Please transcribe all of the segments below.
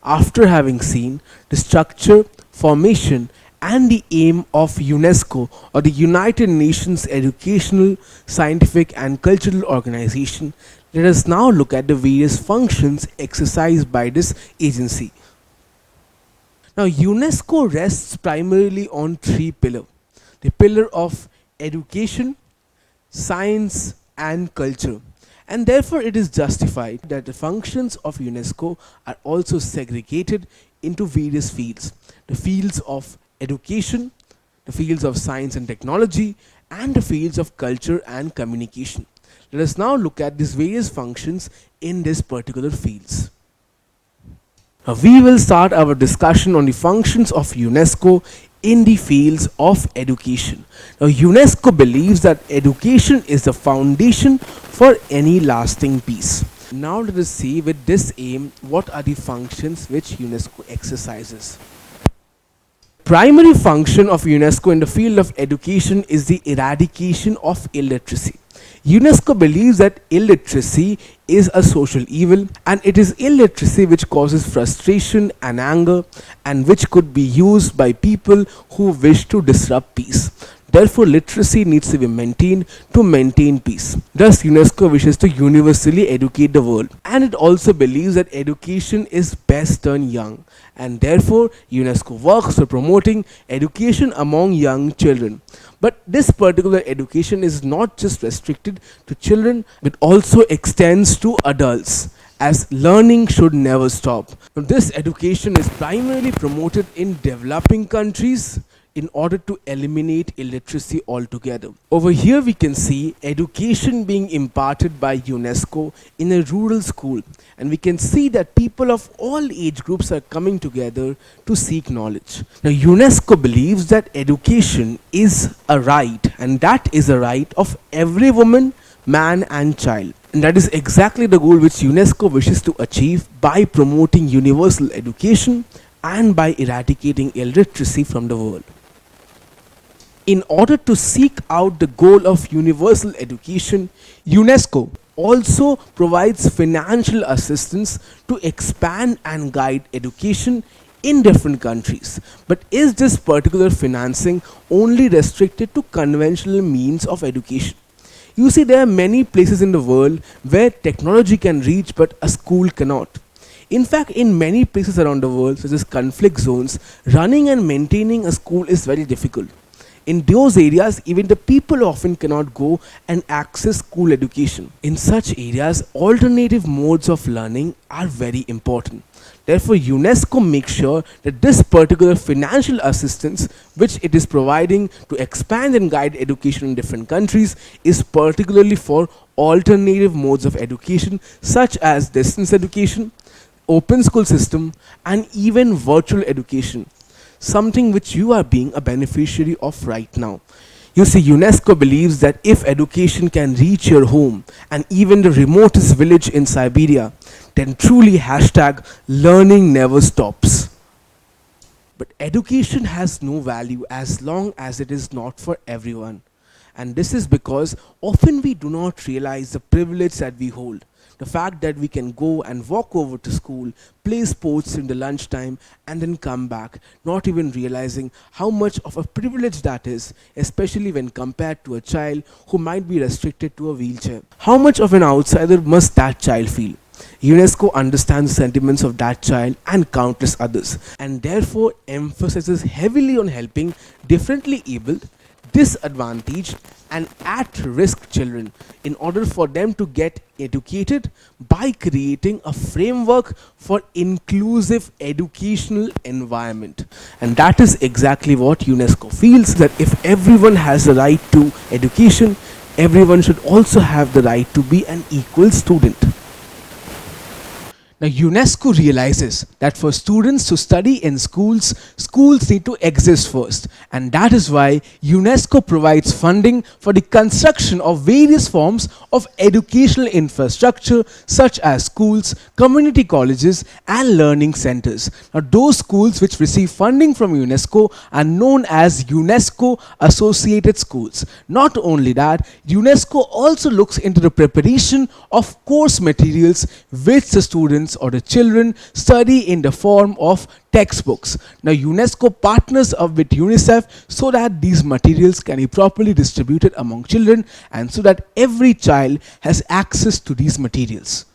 after having seen the structure, formation, and the aim of UNESCO, or the United Nations Educational, Scientific and Cultural Organization, let us now look at the various functions exercised by this agency. Now, UNESCO rests primarily on three pillars: the pillar of education, science, and culture. And therefore, it is justified that the functions of UNESCO are also segregated into various fields: the fields of education, the fields of science and technology, and the fields of culture and communication. Let us now look at these various functions in these particular fields. Now, we will start our discussion on the functions of UNESCO in the fields of education. Now, UNESCO believes that education is the foundation for any lasting peace. Now, let us see with this aim what are the functions which UNESCO exercises. Primary function of UNESCO in the field of education is the eradication of illiteracy. UNESCO believes that illiteracy is a social evil, and it is illiteracy which causes frustration and anger, and which could be used by people who wish to disrupt peace. Therefore, literacy needs to be maintained to maintain peace. Thus, UNESCO wishes to universally educate the world. And it also believes that education is best done young. And therefore, UNESCO works for promoting education among young children. But this particular education is not just restricted to children, but also extends to adults, as learning should never stop. Now, this education is primarily promoted in developing countries in order to eliminate illiteracy altogether. Over here we can see education being imparted by UNESCO in a rural school, and we can see that people of all age groups are coming together to seek knowledge. Now, UNESCO believes that education is a right, and that is a right of every woman, man and child. And that is exactly the goal which UNESCO wishes to achieve by promoting universal education and by eradicating illiteracy from the world. In order to seek out the goal of universal education, UNESCO also provides financial assistance to expand and guide education in different countries. But is this particular financing only restricted to conventional means of education? You see, there are many places in the world where technology can reach but a school cannot. In fact, in many places around the world, such as conflict zones, running and maintaining a school is very difficult. In those areas, even the people often cannot go and access school education. In such areas, alternative modes of learning are very important. Therefore, UNESCO makes sure that this particular financial assistance which it is providing to expand and guide education in different countries is particularly for alternative modes of education, such as distance education, open school system, and even virtual education, something which you are being a beneficiary of right now. You see, UNESCO believes that if education can reach your home and even the remotest village in Siberia, then truly #learning never stops. But education has no value as long as it is not for everyone. And this is because often we do not realize the privilege that we hold. The fact that we can go and walk over to school, play sports in the lunchtime, and then come back, not even realizing how much of a privilege that is, especially when compared to a child who might be restricted to a wheelchair. How much of an outsider must that child feel? UNESCO understands the sentiments of that child and countless others, and therefore emphasizes heavily on helping differently abled, disadvantaged, and at-risk children in order for them to get educated by creating a framework for inclusive educational environment. And that is exactly what UNESCO feels, that if everyone has the right to education, everyone should also have the right to be an equal student. Now, UNESCO realizes that for students to study in schools, schools need to exist first, and that is why UNESCO provides funding for the construction of various forms of educational infrastructure such as schools, community colleges, and learning centers. Now, those schools which receive funding from UNESCO are known as UNESCO associated schools. Not only that, UNESCO also looks into the preparation of course materials which the students students or the children study in the form of textbooks. Now UNESCO partners up with UNICEF so that these materials can be properly distributed among children and so that every child has access to these materials.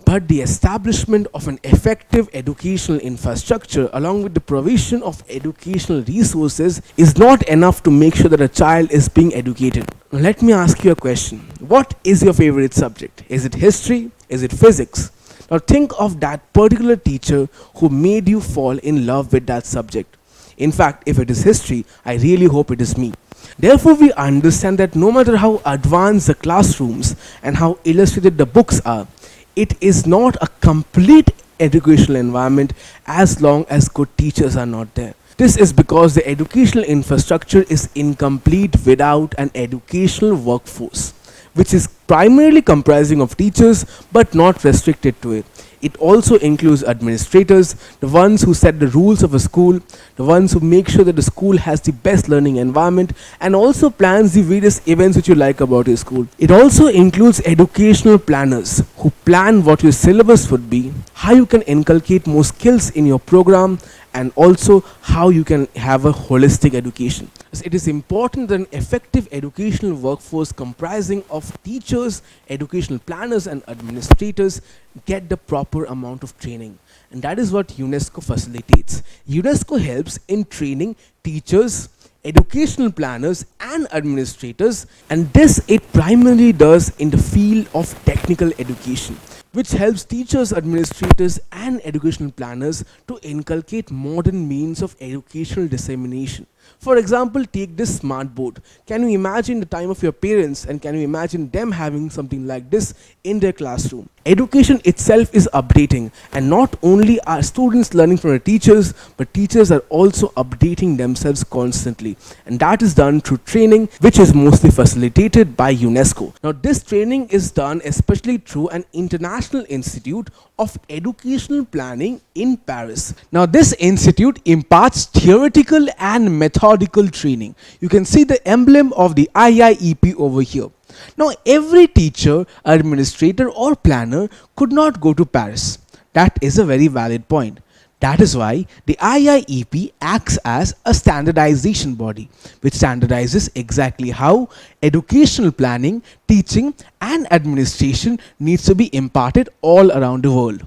But the establishment of an effective educational infrastructure along with the provision of educational resources is not enough to make sure that a child is being educated. Now let me ask you a question. What is your favorite subject? Is it history? Is it physics? Now think of that particular teacher who made you fall in love with that subject. In fact, if it is history, I really hope it is me. Therefore, we understand that no matter how advanced the classrooms and how illustrated the books are, it is not a complete educational environment as long as good teachers are not there. This is because the educational infrastructure is incomplete without an educational workforce, which is primarily comprising of teachers but not restricted to it. It also includes administrators, the ones who set the rules of a school, the ones who make sure that the school has the best learning environment and also plans the various events which you like about your school. It also includes educational planners who plan what your syllabus would be, how you can inculcate more skills in your program, and also how you can have a holistic education. It is important that an effective educational workforce comprising of teachers, educational planners and administrators get the proper amount of training. And that is what UNESCO facilitates. UNESCO helps in training teachers, educational planners and administrators, and this it primarily does in the field of technical education, which helps teachers, administrators and educational planners to inculcate modern means of educational dissemination. For example, take this smart board. Can you imagine the time of your parents and can you imagine them having something like this in their classroom? Education itself is updating, and not only are students learning from their teachers, but teachers are also updating themselves constantly, and that is done through training, which is mostly facilitated by UNESCO. Now this training is done especially through an international institute of educational planning in Paris. Now this institute imparts theoretical and methodical training. You can see the emblem of the IIEP over here. Now every teacher, administrator or planner could not go to Paris. That is a very valid point. That is why the IIEP acts as a standardization body, which standardizes exactly how educational planning, teaching and administration needs to be imparted all around the world.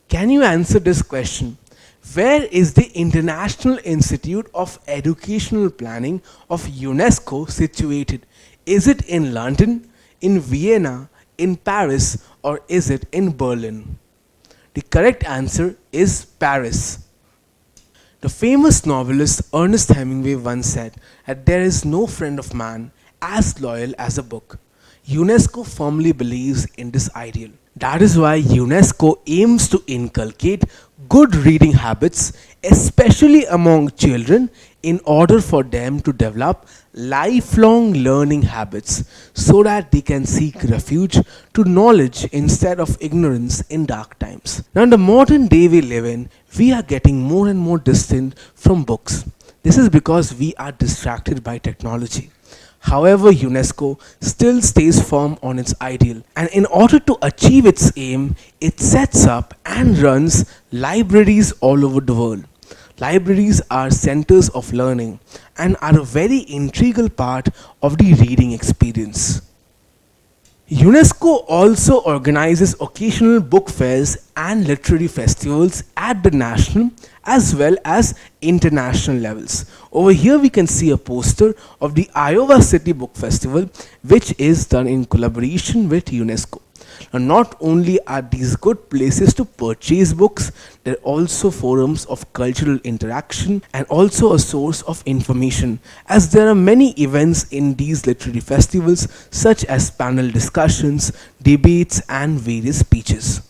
Can you answer this question? Where is the International Institute of Educational Planning of UNESCO situated? Is it in London, in Vienna, in Paris, or is it in Berlin? The correct answer is Paris. The famous novelist Ernest Hemingway once said that there is no friend of man as loyal as a book. UNESCO firmly believes in this ideal. That is why UNESCO aims to inculcate good reading habits, especially among children, in order for them to develop lifelong learning habits so that they can seek refuge to knowledge instead of ignorance in dark times. Now in the modern day we live in, we are getting more and more distant from books. This is because we are distracted by technology. However, UNESCO still stays firm on its ideal, and in order to achieve its aim, it sets up and runs libraries all over the world. Libraries are centers of learning and are a very integral part of the reading experience. UNESCO also organizes occasional book fairs and literary festivals at the national as well as international levels. Over here we can see a poster of the Iowa City Book Festival, which is done in collaboration with UNESCO. Now, not only are these good places to purchase books, they're also forums of cultural interaction and also a source of information, as there are many events in these literary festivals such as panel discussions, debates and various speeches.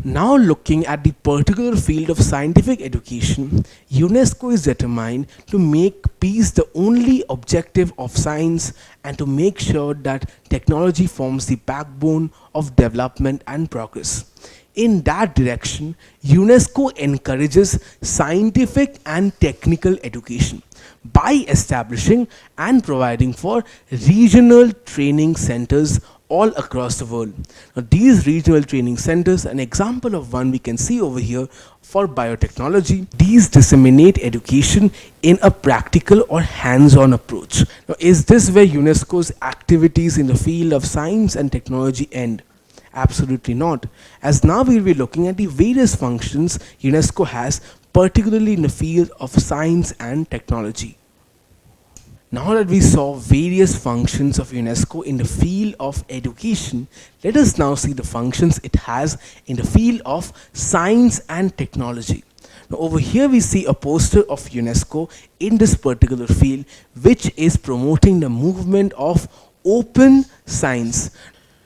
Now looking at the particular field of scientific education, UNESCO is determined to make peace the only objective of science and to make sure that technology forms the backbone of development and progress. In that direction, UNESCO encourages scientific and technical education by establishing and providing for regional training centers all across the world. Now, these regional training centers, an example of one we can see over here for biotechnology, these disseminate education in a practical or hands-on approach. Now, is this where UNESCO's activities in the field of science and technology end? Absolutely not, as now we will be looking at the various functions UNESCO has, particularly in the field of science and technology. Now that we saw various functions of UNESCO in the field of education, let us now see the functions it has in the field of science and technology. Now over here we see a poster of UNESCO in this particular field, which is promoting the movement of open science.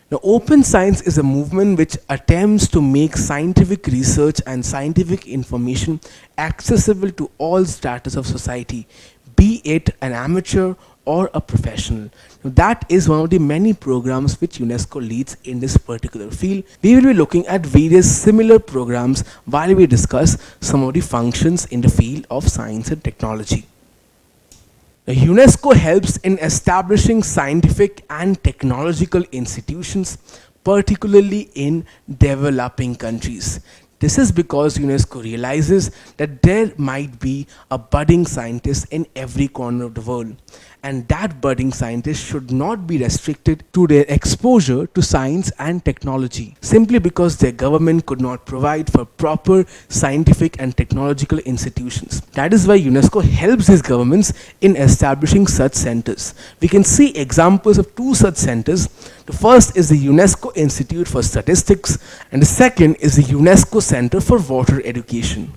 Now, open science is a movement which attempts to make scientific research and scientific information accessible to all stratas of society, be it an amateur or a professional. Now, that is one of the many programs which UNESCO leads in this particular field. We will be looking at various similar programs while we discuss some of the functions in the field of science and technology. Now, UNESCO helps in establishing scientific and technological institutions, particularly in developing countries. This is because UNESCO realizes that there might be a budding scientist in every corner of the world, and that budding scientist should not be restricted to their exposure to science and technology simply because their government could not provide for proper scientific and technological institutions. That is why UNESCO helps these governments in establishing such centers. We can see examples of two such centers. The first is the UNESCO Institute for Statistics, and the second is the UNESCO Center for Water Education.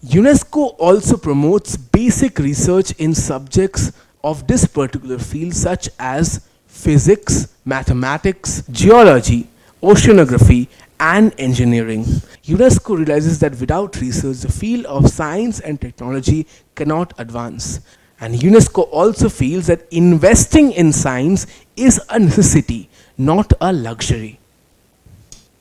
UNESCO also promotes basic research in subjects of this particular field such as physics, mathematics, geology, oceanography, and engineering. UNESCO realizes that without research, the field of science and technology cannot advance. And UNESCO also feels that investing in science is a necessity, not a luxury.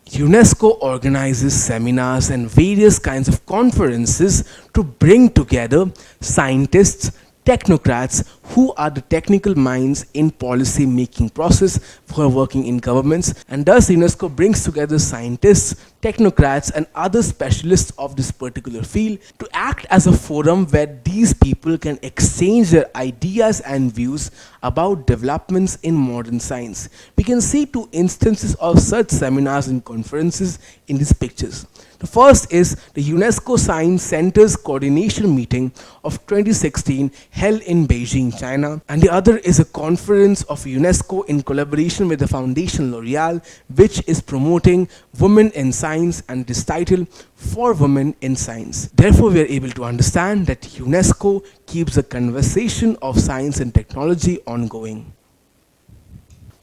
UNESCO organizes seminars and various kinds of conferences to bring together scientists, technocrats who are the technical minds in policy making process who are working in governments, and thus UNESCO brings together scientists, technocrats and other specialists of this particular field to act as a forum where these people can exchange their ideas and views about developments in modern science. We can see two instances of such seminars and conferences in these pictures. The first is the UNESCO Science Center's coordination meeting of 2016 held in Beijing, China, and the other is a conference of UNESCO in collaboration with the Foundation L'Oreal, which is promoting women in science and this title for women in science. Therefore, we are able to understand that UNESCO keeps the conversation of science and technology ongoing.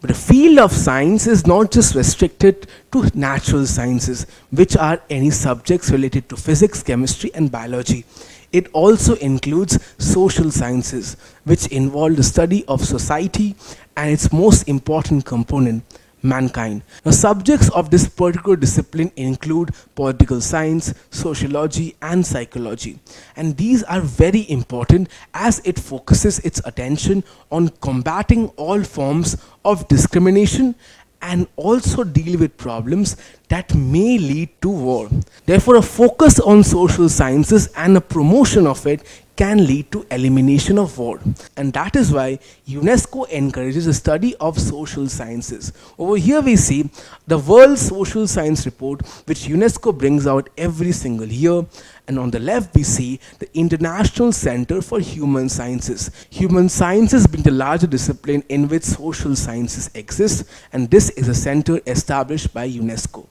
But the field of science is not just restricted to natural sciences, which are any subjects related to physics, chemistry, and biology. It also includes social sciences, which involve the study of society and its most important component, mankind. Now, subjects of this particular discipline include political science, sociology, and psychology. And these are very important as it focuses its attention on combating all forms of discrimination and also deal with problems that may lead to war. Therefore, a focus on social sciences and a promotion of it can lead to elimination of war. And that is why UNESCO encourages the study of social sciences. Over here we see the World Social Science Report, which UNESCO brings out every single year. And on the left we see the International Center for Human Sciences. Human sciences being the larger discipline in which social sciences exist, and this is a center established by UNESCO.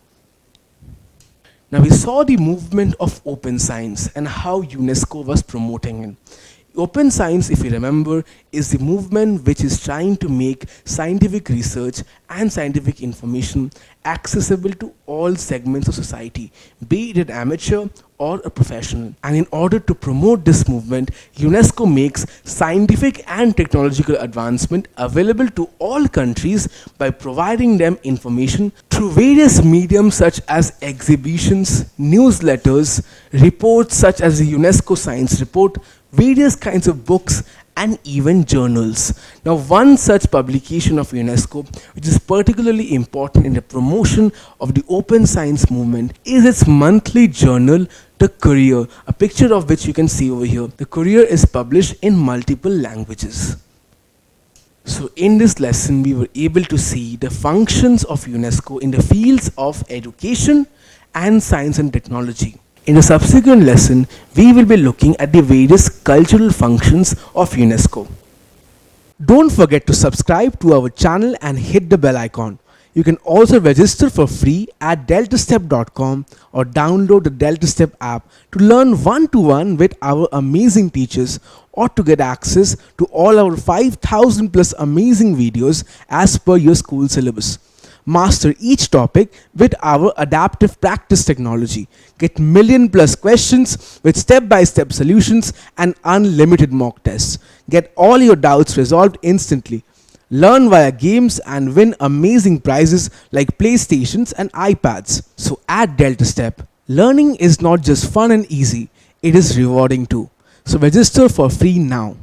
Now we saw the movement of open science and how UNESCO was promoting it. Open science, if you remember, is the movement which is trying to make scientific research and scientific information accessible to all segments of society, be it an amateur or a professional. And in order to promote this movement, UNESCO makes scientific and technological advancement available to all countries by providing them information through various mediums such as exhibitions, newsletters, reports such as the UNESCO Science Report, various kinds of books and even journals. Now, one such publication of UNESCO, which is particularly important in the promotion of the open science movement, is its monthly journal, The Courier, a picture of which you can see over here. The Courier is published in multiple languages. So in this lesson, we were able to see the functions of UNESCO in the fields of education and science and technology. In the subsequent lesson, we will be looking at the various cultural functions of UNESCO. Don't forget to subscribe to our channel and hit the bell icon. You can also register for free at DeltaStep.com or download the DeltaStep app to learn one-to-one with our amazing teachers, or to get access to all our 5,000 plus amazing videos as per your school syllabus. Master each topic with our adaptive practice technology. Get million plus questions with step-by-step solutions and unlimited mock tests. Get all your doubts resolved instantly. Learn via games and win amazing prizes like PlayStations and iPads. So at DeltaStep, learning is not just fun and easy, it is rewarding too. So register for free now.